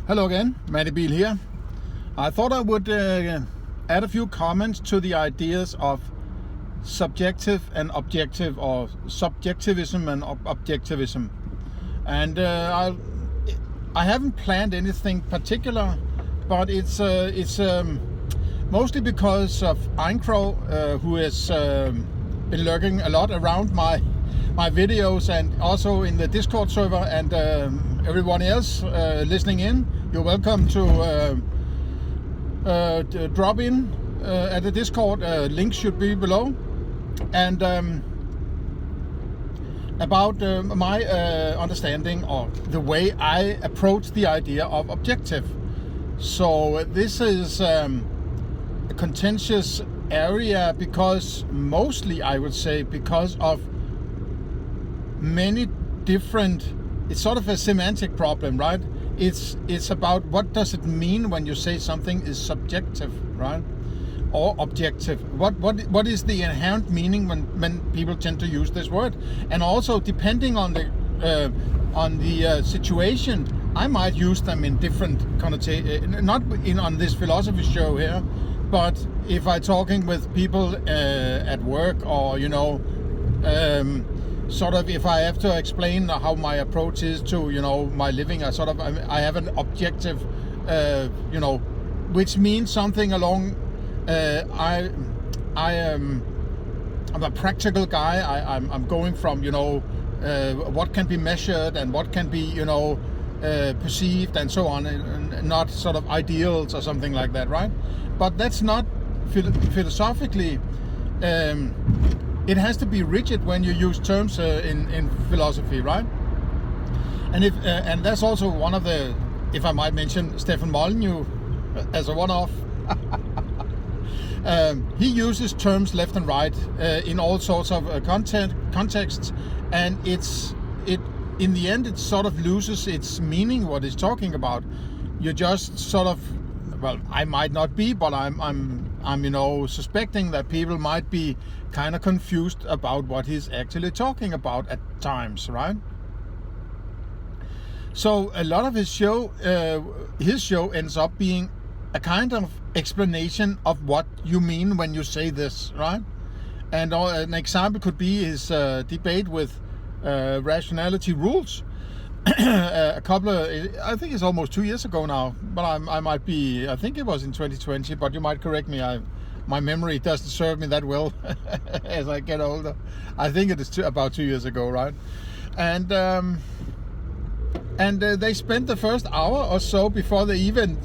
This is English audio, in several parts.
Hello again, Mandibil here. I thought I would add a few comments to the ideas of subjective and objective, or subjectivism and objectivism. And I haven't planned anything particular, but it's mostly because of Eincrow, who has been lurking a lot around my videos and also in the Discord server, and everyone else listening in. You're welcome to drop in at the Discord. Link should be below. And about my understanding or the way I approach the idea of objective. So this is a contentious area because mostly, I would say, because of many different, it's sort of a semantic problem, right? It's about what does it mean when you say something is subjective, right? Or objective. What is the inherent meaning when people tend to use this word? And also depending on the situation, I might use them in different connotations, not on this philosophy show here, but if I'm talking with people at work, or sort of if I have to explain how my approach is to my living, I have an objective, which means something along. I'm a practical guy. I'm going from what can be measured and what can be perceived and so on, and not sort of ideals or something like that, right? But that's not philosophically. It has to be rigid when you use terms in philosophy, right? And and that's also one of the, if I might mention Stefan Molyneux as a one-off. He uses terms left and right in all sorts of contexts, and in the end it sort of loses its meaning what he's talking about. You just sort of, well, I might not be, but I'm suspecting that people might be kind of confused about what he's actually talking about at times, right? So a lot of his show ends up being a kind of explanation of what you mean when you say this, right? And an example could be his debate with rationality rules. A couple of, I think it's almost 2 years ago now, but I might be, I think it was in 2020, but you might correct me. My memory doesn't serve me that well as I get older. I think it is about 2 years ago, right? And they spent the first hour or so before they even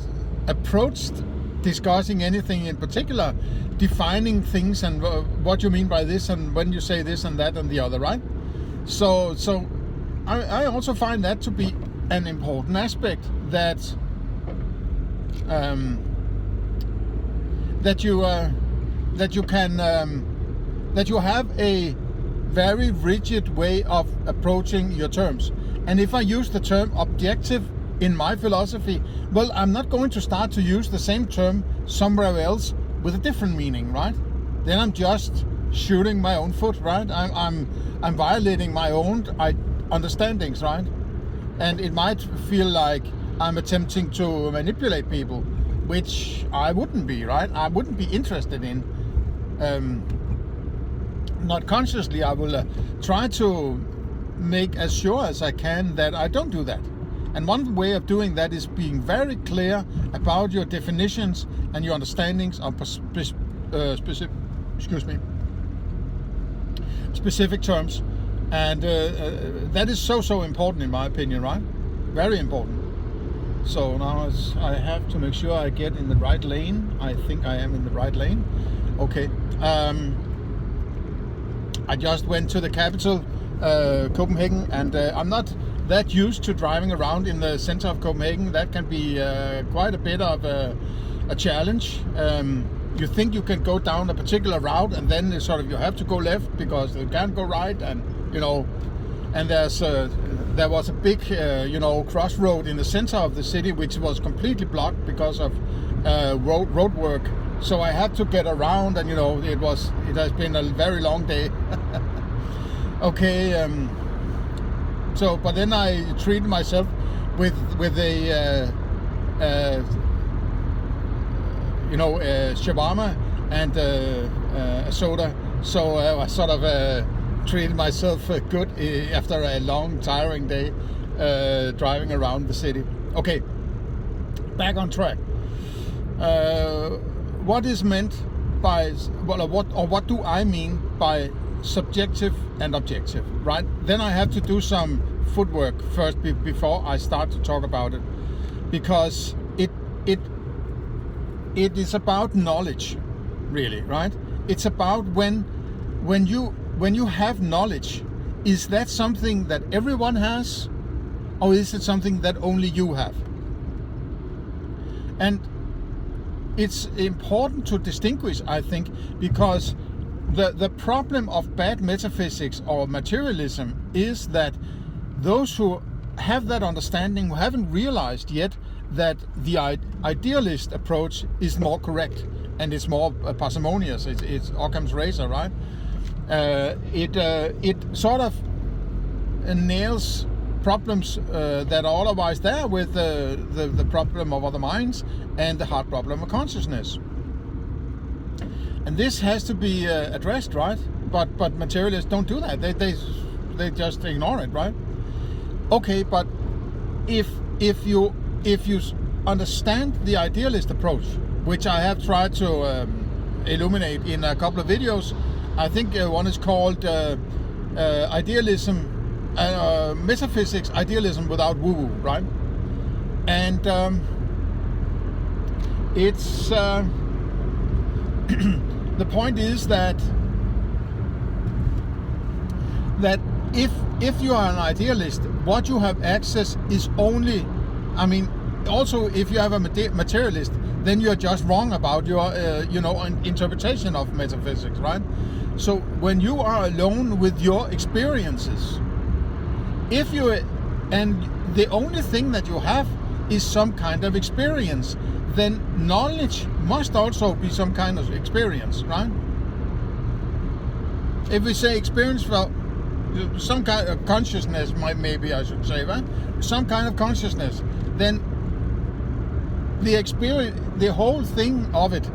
approached discussing anything in particular, defining things and what you mean by this and when you say this and that and the other, right? So I also find that to be an important aspect, that you have a very rigid way of approaching your terms. And if I use the term objective in my philosophy, well, I'm not going to start to use the same term somewhere else with a different meaning, right? Then I'm just shooting my own foot, right? I'm violating my own understandings, right? And it might feel like I'm attempting to manipulate people, which I wouldn't be, right? I wouldn't be interested in. Not consciously, I will try to make as sure as I can that I don't do that. And one way of doing that is being very clear about your definitions and your understandings of specific terms. And that is so important in my opinion, right? Very important. So now I have to make sure I get in the right lane. I think I am in the right lane. Okay. I just went to the capital, Copenhagen, and I'm not that used to driving around in the center of Copenhagen. That can be quite a bit of a challenge. You think you can go down a particular route, and then you have to go left because you can't go right, and and there was a big crossroad in the center of the city which was completely blocked because of road work. So I had to get around, and it has been a very long day. Okay. So, but then I treated myself with a shawarma and a soda. So I sort of treated myself good after a long, tiring day driving around the city. Okay, back on track. What is meant by what do I mean by subjective and objective, right? Then I have to do some footwork first before I start to talk about it, because it is about knowledge, really, right? It's about when you have knowledge, is that something that everyone has, or is it something that only you have? And it's important to distinguish, I think, because the problem of bad metaphysics or materialism is that those who have that understanding, who haven't realized yet that the idealist approach is more correct and it's more parsimonious. It's Occam's razor, right? It sort of nails problems that are otherwise there with the problem of other minds and the hard problem of consciousness. And this has to be addressed, right? But materialists don't do that. They just ignore it, right? Okay, but if you understand the idealist approach, which I have tried to illuminate in a couple of videos, I think one is called idealism, metaphysics, idealism without woo-woo, right? And it's the point is that if you are an idealist, what you have access is only, I mean, also if you have a materialist, then you're just wrong about your interpretation of metaphysics, right? So when you are alone with your experiences, and the only thing that you have is some kind of experience, then knowledge must also be some kind of experience, right? If we say experience, well, some kind of consciousness, maybe I should say, right? Some kind of consciousness, then the experience, the whole thing of it,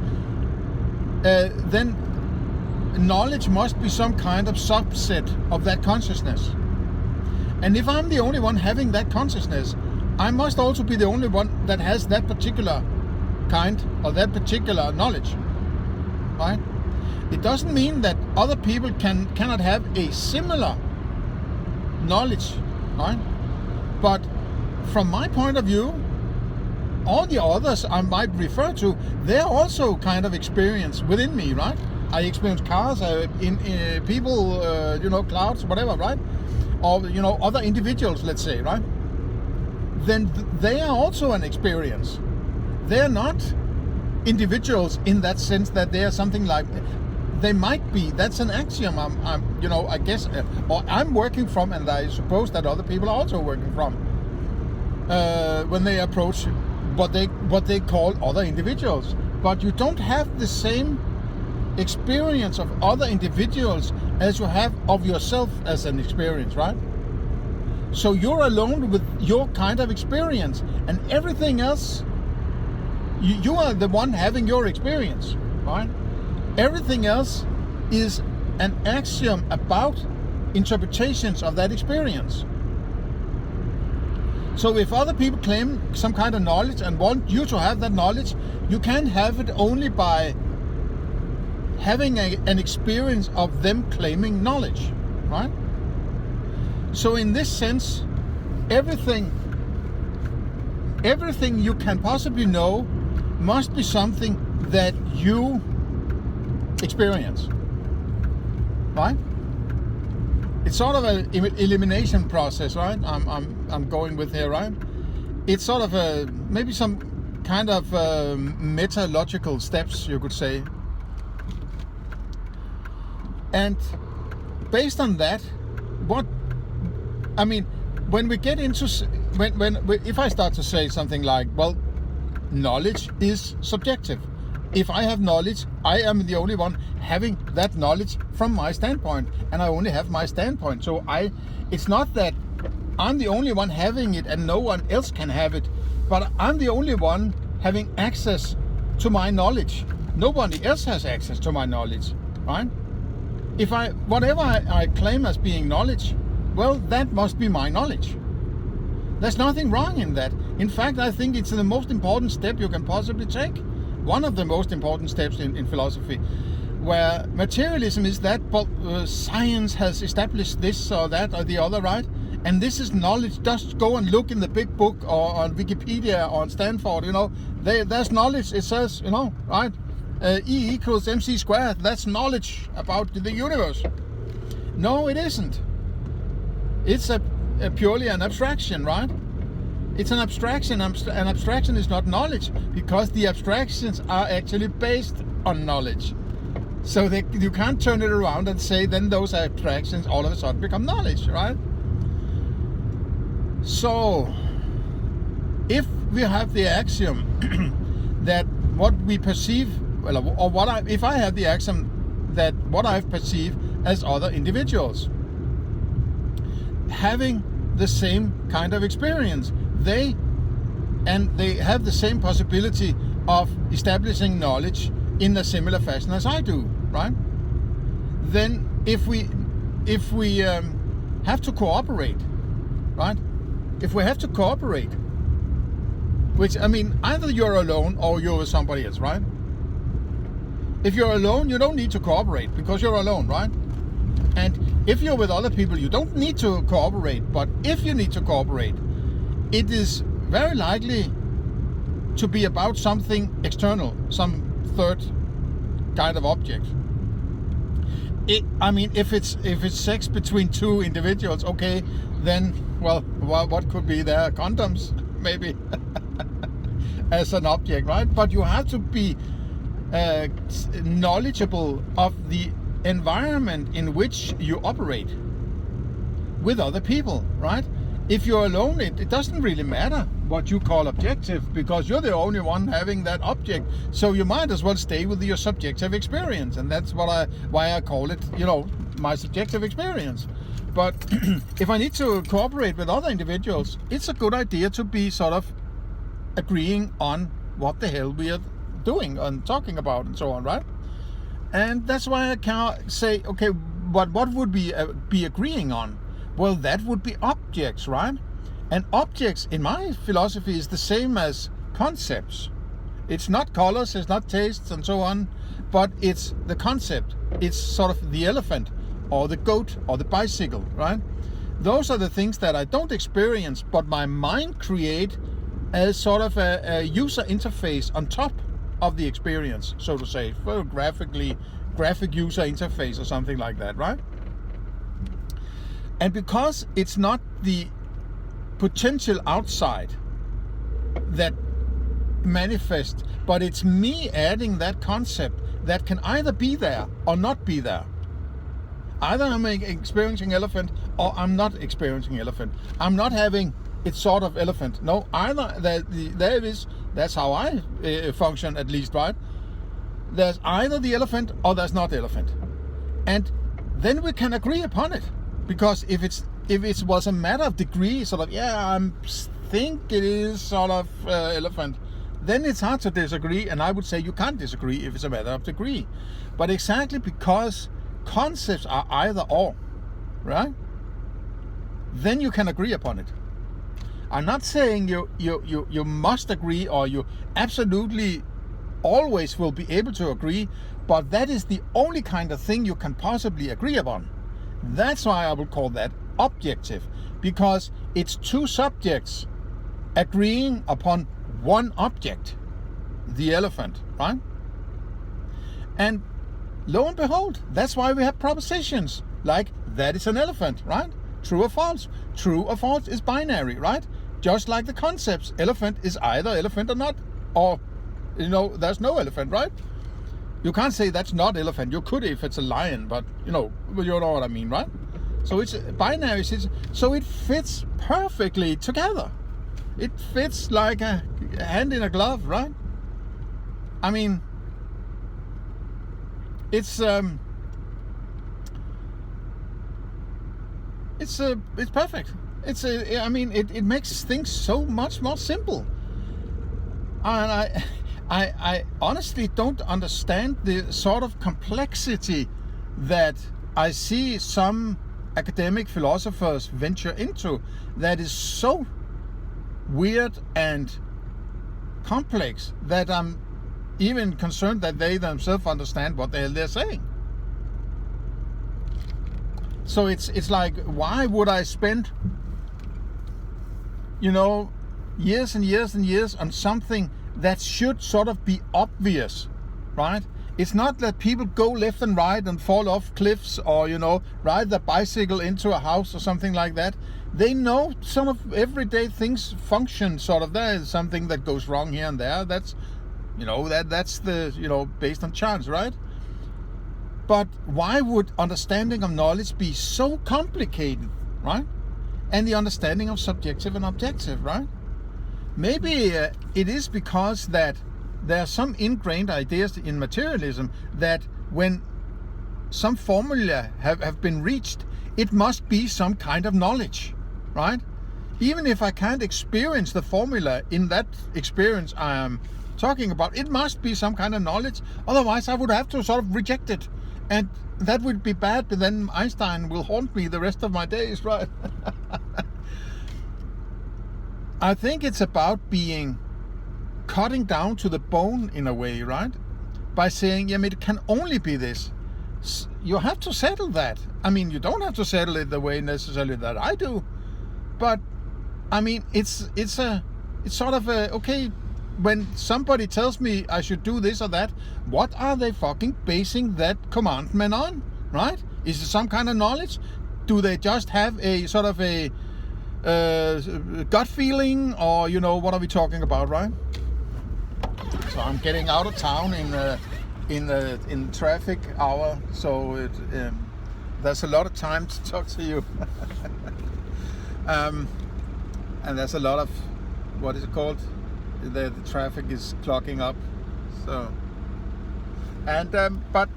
then knowledge must be some kind of subset of that consciousness. And if I'm the only one having that consciousness, I must also be the only one that has that particular kind or that particular knowledge, right? It doesn't mean that other people cannot have a similar knowledge, right? But from my point of view, all the others I might refer to, they're also kind of experience within me, right? I experience cars, in people, clouds, whatever, right? Or other individuals, let's say, right? Then they are also an experience. They're not individuals in that sense that they are something like. They might be. That's an axiom. I guess, or I'm working from, and I suppose that other people are also working from when they approach what they call other individuals. But you don't have the same experience of other individuals as you have of yourself as an experience, right? So you're alone with your kind of experience, and everything else, you are the one having your experience, right? Everything else is an axiom about interpretations of that experience. So if other people claim some kind of knowledge and want you to have that knowledge, you can have it only by having an experience of them claiming knowledge, right? So in this sense, everything you can possibly know must be something that you experience, right? It's sort of an elimination process, right? I'm going with here, right? It's sort of maybe some kind of metalogical steps, you could say. And based on that, when we get into, if I start to say something like, well, knowledge is subjective. If I have knowledge, I am the only one having that knowledge from my standpoint, and I only have my standpoint. So it's not that I'm the only one having it and no one else can have it. but I'm the only one having access to my knowledge. Nobody else has access to my knowledge, right? If whatever I claim as being knowledge, well, that must be my knowledge. There's nothing wrong in that. In fact, I think it's the most important step you can possibly take. One of the most important steps in philosophy, where materialism is that, but science has established this or that or the other, right? And this is knowledge. Just go and look in the big book or on Wikipedia or on Stanford, there's knowledge. It says, right? E equals mc squared. That's knowledge about the universe. No, it isn't. It's a purely an abstraction, right? It's an abstraction. An abstraction is not knowledge, because the abstractions are actually based on knowledge. So you can't turn it around and say then those abstractions all of a sudden become knowledge, right? So if we have the axiom that what we perceive, if I have the axiom that what I've perceived as other individuals having the same kind of experience, they have the same possibility of establishing knowledge in a similar fashion as I do, right? Then if we have to cooperate, right? If we have to cooperate, which, either you're alone or you're with somebody else, right? If you're alone, you don't need to cooperate because you're alone, right? And if you're with other people, you don't need to cooperate. But if you need to cooperate, it is very likely to be about something external, some third kind of object. If it's sex between two individuals, okay, then, well, what could be there? Condoms, maybe, as an object, right? But you have to be knowledgeable of the environment in which you operate with other people, right? If you're alone, it doesn't really matter what you call objective, because you're the only one having that object. So you might as well stay with your subjective experience, and that's why I call it, my subjective experience. But if I need to cooperate with other individuals, it's a good idea to be sort of agreeing on what the hell we are doing and talking about and so on, right? And that's why I can say, okay, but what would we be agreeing on? Well, that would be objects, right? And objects, in my philosophy, is the same as concepts. It's not colors, it's not tastes and so on, but it's the concept. It's sort of the elephant or the goat or the bicycle, right? Those are the things that I don't experience, but my mind create as sort of a user interface on top of the experience, so to say, for graphic user interface or something like that, right? And because it's not the potential outside that manifests, but it's me adding that concept that can either be there or not be there. Either I'm experiencing elephant or I'm not experiencing elephant. I'm not having it's sort of elephant. No, either there is. That's how I function, at least, right? There's either the elephant or there's not elephant, and then we can agree upon it. Because if it was a matter of degree, sort of, I think it is sort of elephant, then it's hard to disagree, and I would say you can't disagree if it's a matter of degree. But exactly because concepts are either or, right? Then you can agree upon it. I'm not saying you must agree or you absolutely always will be able to agree, but that is the only kind of thing you can possibly agree upon. That's why I would call that objective, because it's two subjects agreeing upon one object, the elephant, right? And lo and behold, that's why we have propositions like that is an elephant, right? True or false. True or false is binary, right? Just like the concepts, elephant is either elephant or not, or there's no elephant, right? You can't say that's not elephant. You could if it's a lion, but you know what I mean, right? So it's binary, so it fits perfectly together. It fits like a hand in a glove, right? I mean, it's perfect. It makes things so much more simple. And I honestly don't understand the sort of complexity that I see some academic philosophers venture into that is so weird and complex that I'm even concerned that they themselves understand what the hell they're saying. So it's like, why would I spend, years and years and years on something that should sort of be obvious, right? It's not that people go left and right and fall off cliffs or, ride their bicycle into a house or something like that. They know some of everyday things function sort of. There is something that goes wrong here and there. That's, that's the, based on chance, right? But why would understanding of knowledge be so complicated, right? And the understanding of subjective and objective, right? Maybe it is because that there are some ingrained ideas in materialism that when some formula have been reached, it must be some kind of knowledge, right? Even if I can't experience the formula in that experience I am talking about, it must be some kind of knowledge. Otherwise, I would have to sort of reject it. And that would be bad, but then Einstein will haunt me the rest of my days, right? I think it's about cutting down to the bone in a way, right? By saying, it can only be this. You have to settle that. I mean, you don't have to settle it the way necessarily that I do, but I mean, it's sort of okay. When somebody tells me I should do this or that, what are they fucking basing that commandment on, right? Is it some kind of knowledge? Do they just have a sort of a gut feeling, or what are we talking about, right? So I'm getting out of town in traffic hour, so there's a lot of time to talk to you, and there's a lot of, what is it called? The traffic is clogging up, so but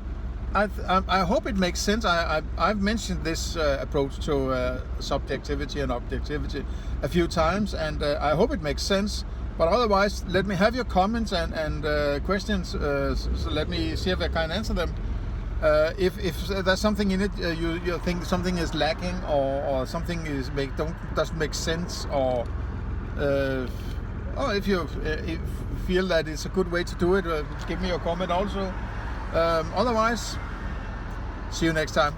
I hope it makes sense. I've mentioned this approach to subjectivity and objectivity a few times, and I hope it makes sense. But otherwise, let me have your comments and questions. So let me see if I can answer them. If there's something in it you think something is lacking, or something doesn't make sense, or if you feel that it's a good way to do it, give me a comment also. Otherwise, see you next time.